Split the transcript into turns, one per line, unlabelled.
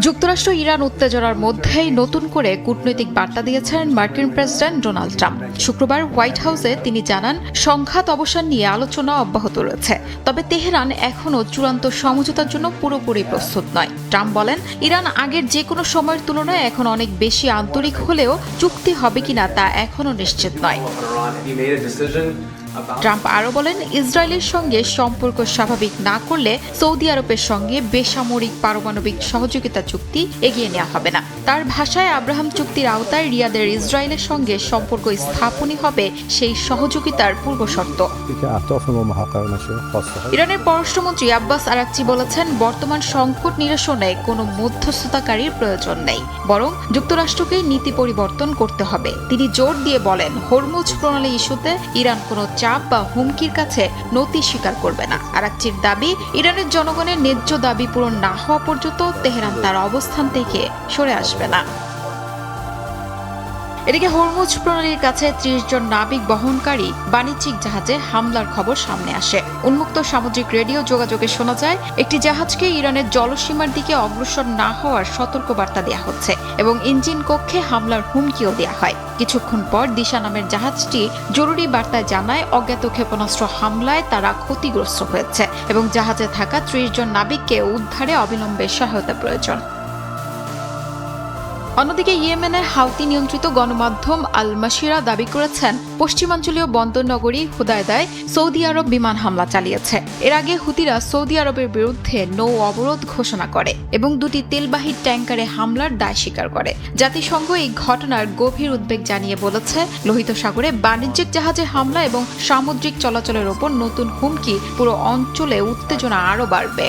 যুক্তরাষ্ট্র ইরান উত্তেজনার মধ্যেই নতুন করে কূটনৈতিক বার্তা দিয়েছেন মার্কিন প্রেসিডেন্ট ডোনাল্ড ট্রাম্প। শুক্রবার হোয়াইট হাউসে তিনি জানান, সংঘাত অবসান নিয়ে আলোচনা অব্যাহত রয়েছে, তবে তেহরান এখনও চূড়ান্ত সমঝোতার জন্য পুরোপুরি প্রস্তুত নয়। ট্রাম্প বলেন, ইরান আগের যে কোনো সময়ের তুলনায় এখন অনেক বেশি আন্তরিক হলেও চুক্তি হবে কিনা তা এখনও নিশ্চিত নয়। ট্রাম্প আরও বলেন, ইসরায়েলের সঙ্গে সম্পর্ক স্বাভাবিক না করলে সৌদি আরবের সঙ্গে বেসামরিক পারমাণবিক সহযোগিতা চুক্তি এগিয়ে নেওয়া হবে না। তার ভাষায়, আব্রাহাম চুক্তির আওতায় রিয়াদের ইসরায়েলের সঙ্গে সম্পর্ক স্থাপনই হবে সেই সহযোগিতার পূর্বশর্ত। ইরানের পররাষ্ট্রমন্ত্রী আব্বাস আরাকচি বলেছেন, বর্তমান সংকট নিরসনে কোনো মধ্যস্থতাকারীর প্রয়োজন নেই, বরং যুক্তরাষ্ট্রকেই নীতি পরিবর্তন করতে হবে। তিনি জোর দিয়ে বলেন, হরমুজ প্রণালী ইস্যুতে ইরান কোনো চাপ বা হুমকির কাছে নতি স্বীকার করবে না। আরাকচির দাবি, ইরানের জনগণের ন্যায্য দাবি পূরণ না হওয়া পর্যন্ত তেহরান তার অবস্থান থেকে সরে আসবে না। এদিকে হরমুজ প্রণালীর কাছে ৩০ জন নাবিক বহনকারী বাণিজ্যিক জাহাজে হামলার খবর সামনে আসে। উন্মুক্ত সামুদ্রিক রেডিও যোগাযোগে শোনা যায়, একটি জাহাজকে ইরানের জলসীমার দিকে অগ্রসর না হওয়ার সতর্কবার্তা দেওয়া হচ্ছে এবং ইঞ্জিন কক্ষে হামলার হুমকিও দেওয়া হয়। কিছুক্ষণ পর দিশা নামের জাহাজটি জরুরি বার্তায় জানায়, অজ্ঞাত ক্ষেপণাস্ত্র হামলায় তারা ক্ষতিগ্রস্ত হয়েছে এবং জাহাজে থাকা ৩০ জন নাবিককে উদ্ধারে অবিলম্বে সহায়তা প্রয়োজন। অন্যদিকে ইয়েমেনের হাউতি নিয়ন্ত্রিত গণমাধ্যম আল মাসিরা দাবি করেছেন, পশ্চিমাঞ্চলীয় বন্দর নগরী হুদায়দায় সৌদি আরব বিমান হামলা চালিয়েছে। এর আগে হুতিরা সৌদি আরবের বিরুদ্ধে নৌ অবরোধ ঘোষণা করে এবং দুটি তেলবাহী ট্যাঙ্কারে হামলার দায় স্বীকার করে। জাতিসংঘ এই ঘটনার গভীর উদ্বেগ জানিয়ে বলেছে, লোহিত সাগরে বাণিজ্যিক জাহাজে হামলা এবং সামুদ্রিক চলাচলের ওপর নতুন হুমকি পুরো অঞ্চলে উত্তেজনা আরও বাড়বে।